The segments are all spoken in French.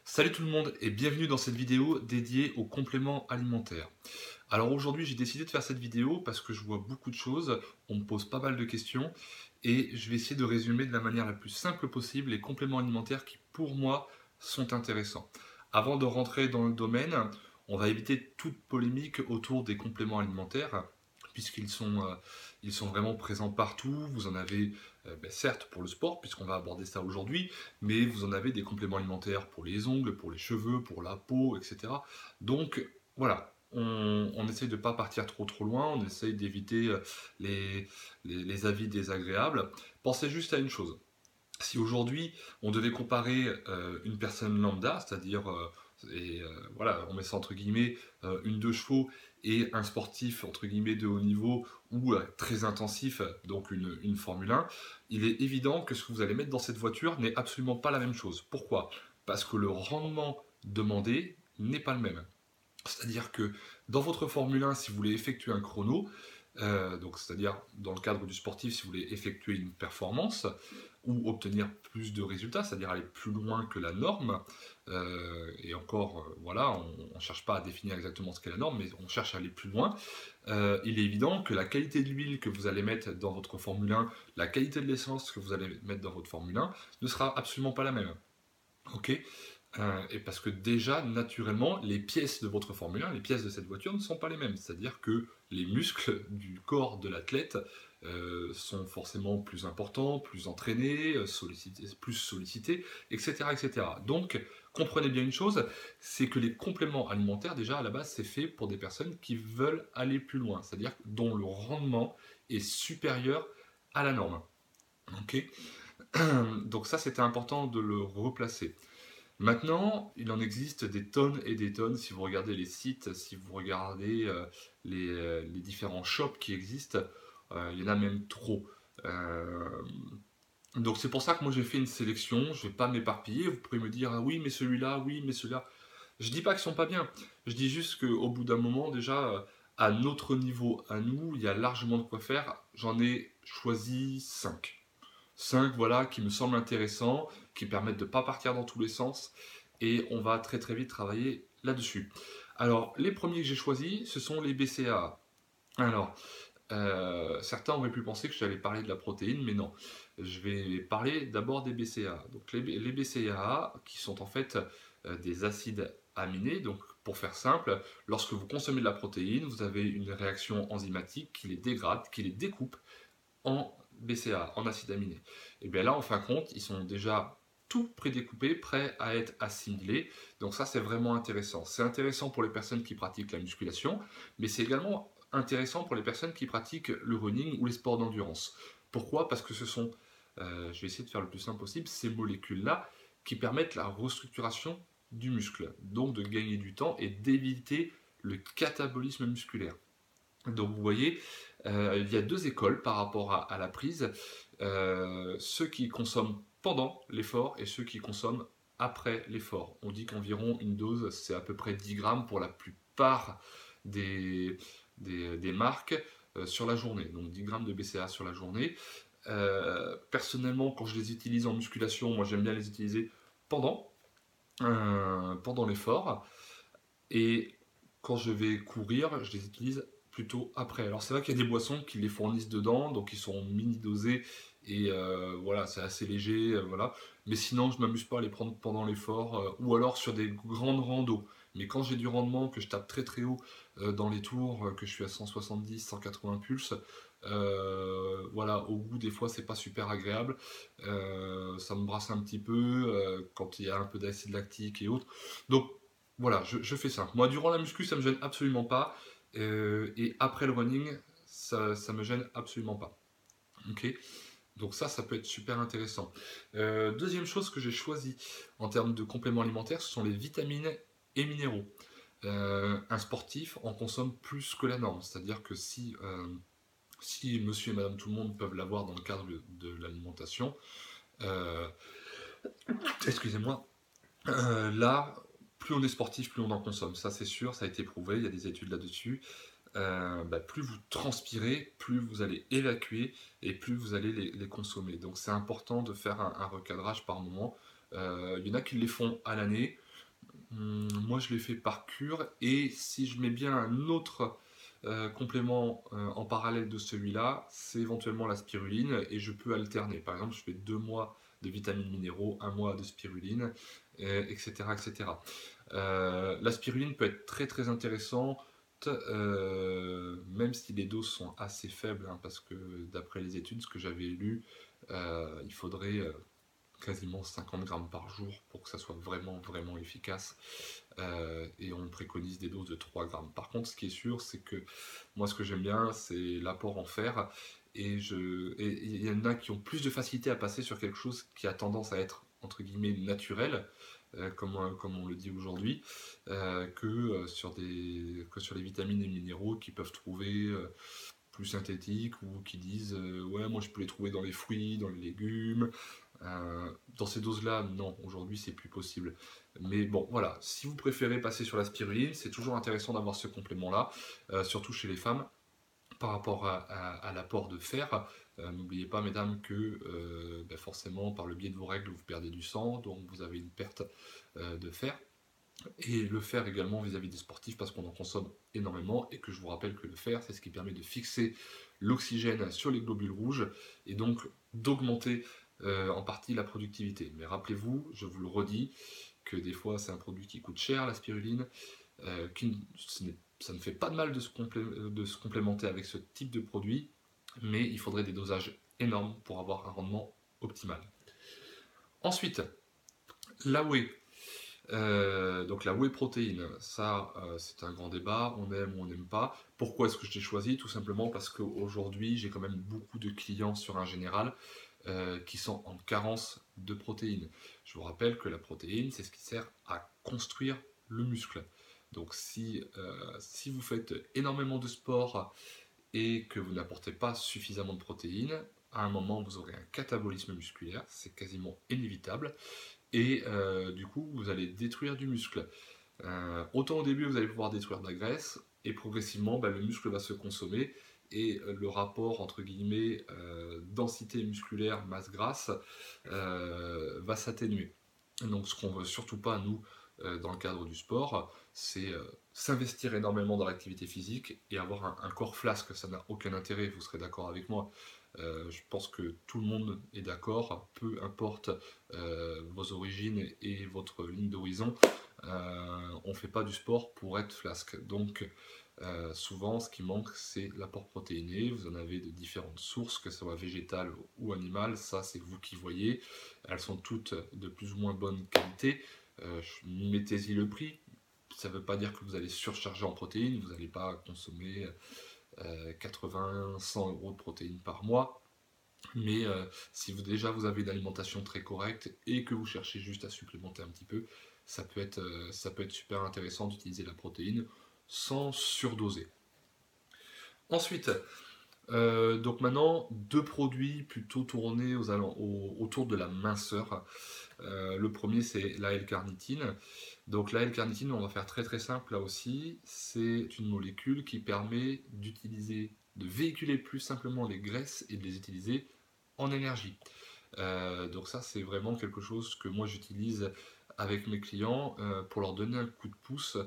Salut tout le monde et bienvenue dans cette vidéo dédiée aux compléments alimentaires. Alors aujourd'hui j'ai décidé de faire cette vidéo parce que je vois beaucoup de choses, on me pose pas mal de questions et je vais essayer de résumer de la manière la plus simple possible les compléments alimentaires qui pour moi sont intéressants. Avant de rentrer dans le domaine, on va éviter toute polémique autour des compléments alimentaires ils sont vraiment présents partout. Vous en avez certes pour le sport, puisqu'on va aborder ça aujourd'hui, mais vous en avez des compléments alimentaires pour les ongles, pour les cheveux, pour la peau, etc. Donc voilà, on essaye de ne pas partir trop loin, on essaye d'éviter les, les avis désagréables. Pensez juste à une chose. Si aujourd'hui on devait comparer une personne lambda, c'est-à-dire, voilà, on met ça entre guillemets, une deux chevaux et un sportif entre guillemets de haut niveau ou très intensif, donc une Formule 1, il est évident que ce que vous allez mettre dans cette voiture n'est absolument pas la même chose. Pourquoi? Parce que le rendement demandé n'est pas le même. C'est-à-dire que dans votre Formule 1, si vous voulez effectuer un chrono, donc c'est-à-dire dans le cadre du sportif, si vous voulez effectuer une performance ou obtenir plus de résultats, c'est-à-dire aller plus loin que la norme, et encore, voilà, on ne cherche pas à définir exactement ce qu'est la norme, mais on cherche à aller plus loin, il est évident que la qualité de l'huile que vous allez mettre dans votre Formule 1, la qualité de l'essence que vous allez mettre dans votre Formule 1, ne sera absolument pas la même. Ok. Et parce que déjà, naturellement, les pièces de votre Formule 1, les pièces de cette voiture ne sont pas les mêmes. C'est-à-dire que les muscles du corps de l'athlète sont forcément plus importants, plus entraînés, plus sollicités, etc., etc. Donc, comprenez bien une chose, c'est que les compléments alimentaires, déjà, à la base, c'est fait pour des personnes qui veulent aller plus loin, c'est-à-dire dont le rendement est supérieur à la norme. Ok. Donc ça, c'était important de le replacer. Maintenant, il en existe des tonnes et des tonnes. Si vous regardez les sites, si vous regardez les différents shops qui existent, il y en a même trop. Euh, donc c'est pour ça que moi j'ai fait une sélection. Je ne vais pas m'éparpiller. Vous pourrez me dire ah oui mais celui-là, oui mais celui-là. Je dis pas qu'ils sont pas bien. Je dis juste qu'au bout d'un moment déjà, à notre niveau, à nous, il y a largement de quoi faire. J'en ai choisi 5. 5 voilà, qui me semblent intéressants, qui permettent de ne pas partir dans tous les sens, et on va très vite travailler là-dessus. Alors, les premiers que j'ai choisis, ce sont les BCAA. Alors, certains auraient pu penser que j'allais parler de la protéine, mais non. Je vais parler d'abord des BCAA. Donc, les BCAA, qui sont en fait des acides aminés, donc pour faire simple, lorsque vous consommez de la protéine, vous avez une réaction enzymatique qui les dégrade, qui les découpe en BCA, en acide aminé. Et bien là, en fin de compte, ils sont déjà tout prédécoupés, prêts à être assimilés. Donc ça, c'est vraiment intéressant. C'est intéressant pour les personnes qui pratiquent la musculation, mais c'est également intéressant pour les personnes qui pratiquent le running ou les sports d'endurance. Pourquoi? Parce que ce sont, je vais essayer de faire le plus simple possible, ces molécules-là qui permettent la restructuration du muscle, donc de gagner du temps et d'éviter le catabolisme musculaire. Donc vous voyez, il y a deux écoles par rapport à la prise. Ceux qui consomment pendant l'effort et ceux qui consomment après l'effort. On dit qu'environ une dose, c'est à peu près 10 grammes pour la plupart des, des marques sur la journée. Donc 10 grammes de BCA sur la journée. Personnellement, quand je les utilise en musculation, moi j'aime bien les utiliser pendant, pendant l'effort. Et quand je vais courir, je les utilise plutôt après. Alors c'est vrai qu'il y a des boissons qui les fournissent dedans, donc ils sont mini dosés et voilà, c'est assez léger, voilà. Mais sinon, je m'amuse pas à les prendre pendant l'effort ou alors sur des grandes randos. Mais quand j'ai du rendement, que je tape très haut dans les tours, que je suis à 170, 180 pulses, voilà, au goût des fois c'est pas super agréable. Ça me brasse un petit peu quand il y a un peu d'acide lactique et autres. Donc voilà, je fais ça. Moi, durant la muscu, ça me gêne absolument pas. Et après le running, ça me gêne absolument pas. Ok. Donc ça peut être super intéressant. Deuxième chose que j'ai choisi en termes de compléments alimentaires, ce sont les vitamines et minéraux. Un sportif en consomme plus que la norme. C'est-à-dire que si monsieur et madame tout le monde peuvent l'avoir dans le cadre de l'alimentation, euh, excusez-moi, là, plus on est sportif, plus on en consomme. Ça, c'est sûr, ça a été prouvé, il y a des études là-dessus. Plus vous transpirez, plus vous allez évacuer et plus vous allez les consommer. Donc, c'est important de faire un recadrage par moment. Il y en a qui les font à l'année. Moi, je l'ai fait par cure, et si je mets bien un autre complément en parallèle de celui-là, c'est éventuellement la spiruline, et je peux alterner. Par exemple, je fais 2 mois de vitamines minéraux, 1 mois de spiruline, etc., etc. La spiruline peut être très très intéressante, même si les doses sont assez faibles, hein, parce que d'après les études, ce que j'avais lu, il faudrait quasiment 50 grammes par jour pour que ça soit vraiment vraiment efficace. Et on préconise des doses de 3 grammes. Par contre, ce qui est sûr, c'est que moi, ce que j'aime bien, c'est l'apport en fer. Et il y en a qui ont plus de facilité à passer sur quelque chose qui a tendance à être, entre guillemets, naturel, comme on le dit aujourd'hui, que sur les vitamines et minéraux qu'ils peuvent trouver plus synthétiques, ou qui disent ouais, moi je peux les trouver dans les fruits, dans les légumes. Dans ces doses-là, non, aujourd'hui c'est plus possible. Mais bon, voilà, si vous préférez passer sur la spiruline, c'est toujours intéressant d'avoir ce complément-là, surtout chez les femmes, par rapport à l'apport de fer. N'oubliez pas, mesdames, que ben forcément, par le biais de vos règles, vous perdez du sang, donc vous avez une perte de fer. Et le fer également vis-à-vis des sportifs, parce qu'on en consomme énormément, et que je vous rappelle que le fer, c'est ce qui permet de fixer l'oxygène sur les globules rouges, et donc d'augmenter en partie la productivité. Mais rappelez-vous, je vous le redis, que des fois c'est un produit qui coûte cher, la spiruline, ça ne fait pas de mal de se complémenter avec ce type de produit, mais il faudrait des dosages énormes pour avoir un rendement optimal. Ensuite, la whey. Donc la whey protéine, ça c'est un grand débat, on aime ou on n'aime pas. Pourquoi est-ce que je l'ai choisi? Tout simplement parce qu'aujourd'hui j'ai quand même beaucoup de clients sur un général qui sont en carence de protéines. Je vous rappelle que la protéine, c'est ce qui sert à construire le muscle. Donc si vous faites énormément de sport et que vous n'apportez pas suffisamment de protéines, à un moment vous aurez un catabolisme musculaire, c'est quasiment inévitable, et du coup vous allez détruire du muscle. Autant au début vous allez pouvoir détruire de la graisse, et progressivement le muscle va se consommer, et le rapport entre guillemets densité musculaire masse grasse va s'atténuer. Donc ce qu'on veut surtout pas, nous, dans le cadre du sport, c'est s'investir énormément dans l'activité physique et avoir un corps flasque. Ça n'a aucun intérêt, vous serez d'accord avec moi. Je pense que tout le monde est d'accord, peu importe vos origines et votre ligne d'horizon, on ne fait pas du sport pour être flasque. Donc souvent ce qui manque, c'est l'apport protéiné. Vous en avez de différentes sources, que ce soit végétales ou animales, ça c'est vous qui voyez. Elles sont toutes de plus ou moins bonne qualité. Mettez-y le prix. Ça ne veut pas dire que vous allez surcharger en protéines, vous n'allez pas consommer 80-100 euros de protéines par mois. Mais si vous avez une alimentation très correcte et que vous cherchez juste à supplémenter un petit peu, ça peut être super intéressant d'utiliser la protéine sans surdoser. Ensuite, donc maintenant, 2 produits plutôt tournés autour de la minceur. Le premier, c'est la L-carnitine. Donc la L-carnitine, on va faire très très simple là aussi. C'est une molécule qui permet de véhiculer plus simplement les graisses et de les utiliser en énergie. Donc ça, c'est vraiment quelque chose que moi j'utilise avec mes clients pour leur donner un coup de pouce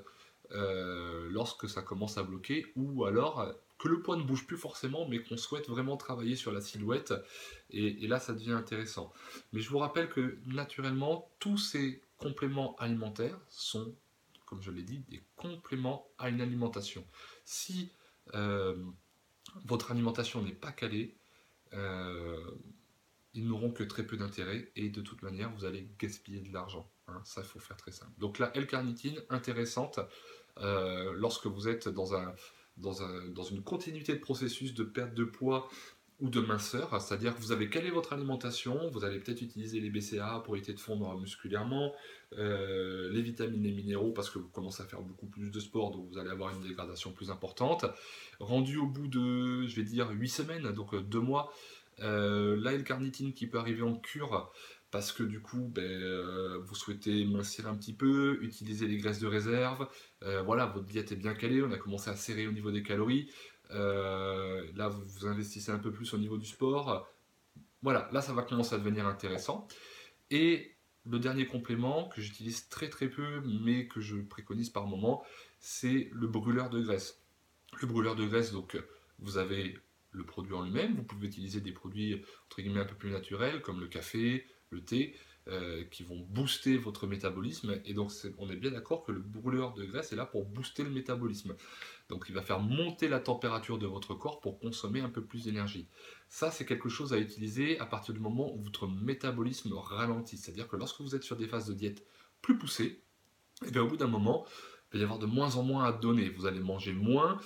lorsque ça commence à bloquer, ou alors que le poids ne bouge plus forcément, mais qu'on souhaite vraiment travailler sur la silhouette, et là ça devient intéressant. Mais je vous rappelle que naturellement, tous ces compléments alimentaires sont, comme je l'ai dit, des compléments à une alimentation. Si euh, votre alimentation n'est pas calée, euh, ils n'auront que très peu d'intérêt, et de toute manière vous allez gaspiller de l'argent, hein. Ça, il faut faire très simple. Donc la L-carnitine, intéressante lorsque vous êtes dans une continuité de processus de perte de poids ou de minceur, c'est-à-dire que vous avez calé votre alimentation, vous allez peut-être utiliser les BCAA pour éviter de fondre musculairement, les vitamines et minéraux parce que vous commencez à faire beaucoup plus de sport, donc vous allez avoir une dégradation plus importante. Rendu au bout de, je vais dire, 8 semaines, donc 2 mois, la L-carnitine qui peut arriver en cure parce que du coup vous souhaitez mincir un petit peu, utiliser les graisses de réserve, voilà, votre diète est bien calée, on a commencé à serrer au niveau des calories, là vous investissez un peu plus au niveau du sport, voilà, là ça va commencer à devenir intéressant. Et le dernier complément que j'utilise très très peu, mais que je préconise par moment, c'est le brûleur de graisse. Le brûleur de graisse, donc vous avez le produit en lui-même, vous pouvez utiliser des produits entre guillemets un peu plus naturels comme le café, le thé, qui vont booster votre métabolisme. Et donc on est bien d'accord que le brûleur de graisse est là pour booster le métabolisme. Donc il va faire monter la température de votre corps pour consommer un peu plus d'énergie. Ça, c'est quelque chose à utiliser à partir du moment où votre métabolisme ralentit. C'est-à-dire que lorsque vous êtes sur des phases de diète plus poussées, et bien au bout d'un moment, il va y avoir de moins en moins à donner. Vous allez manger moins,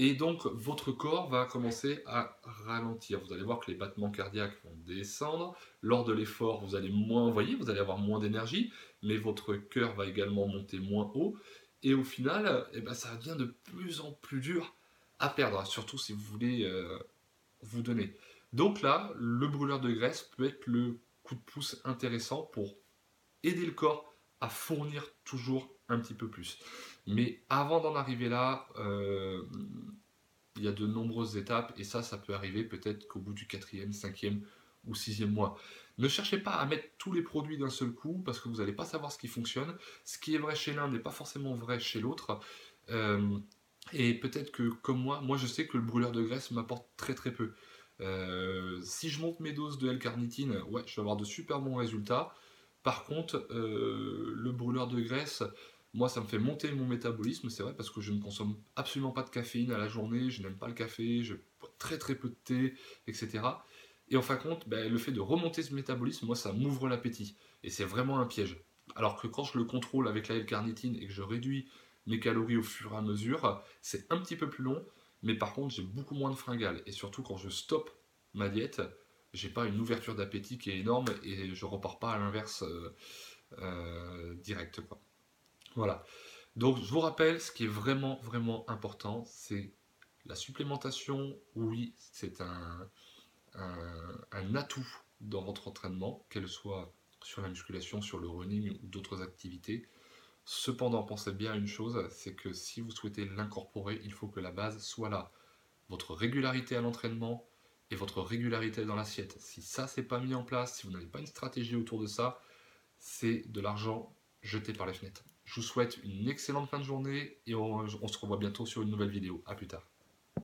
et donc, votre corps va commencer à ralentir. Vous allez voir que les battements cardiaques vont descendre. Lors de l'effort, vous allez moins envoyer, vous allez avoir moins d'énergie, mais votre cœur va également monter moins haut. Et au final, eh ben, ça devient de plus en plus dur à perdre, surtout si vous voulez vous donner. Donc là, le brûleur de graisse peut être le coup de pouce intéressant pour aider le corps à fournir toujours un petit peu plus. Mais avant d'en arriver là, il y a de nombreuses étapes et ça peut arriver peut-être qu'au bout du quatrième, cinquième ou sixième mois. Ne cherchez pas à mettre tous les produits d'un seul coup parce que vous n'allez pas savoir ce qui fonctionne. Ce qui est vrai chez l'un n'est pas forcément vrai chez l'autre. Euh, et peut-être que comme moi je sais que le brûleur de graisse m'apporte très très peu. Si je monte mes doses de L-carnitine, ouais, je vais avoir de super bons résultats. Par contre, le brûleur de graisse, moi, ça me fait monter mon métabolisme, c'est vrai, parce que je ne consomme absolument pas de caféine à la journée, je n'aime pas le café, je bois très très peu de thé, etc. Et en fin de compte, ben, le fait de remonter ce métabolisme, moi, ça m'ouvre l'appétit. Et c'est vraiment un piège. Alors que quand je le contrôle avec la L-carnitine et que je réduis mes calories au fur et à mesure, c'est un petit peu plus long, mais par contre, j'ai beaucoup moins de fringales. Et surtout, quand je stoppe ma diète, j'ai pas une ouverture d'appétit qui est énorme et je repars pas à l'inverse direct, quoi. Voilà. Donc, je vous rappelle, ce qui est vraiment, vraiment important, c'est la supplémentation. Oui, c'est un atout dans votre entraînement, qu'elle soit sur la musculation, sur le running ou d'autres activités. Cependant, pensez bien à une chose, c'est que si vous souhaitez l'incorporer, il faut que la base soit là. Votre régularité à l'entraînement et votre régularité dans l'assiette. Si ça, c'est pas mis en place, si vous n'avez pas une stratégie autour de ça, c'est de l'argent jeté par les fenêtres. Je vous souhaite une excellente fin de journée et on se revoit bientôt sur une nouvelle vidéo. A plus tard.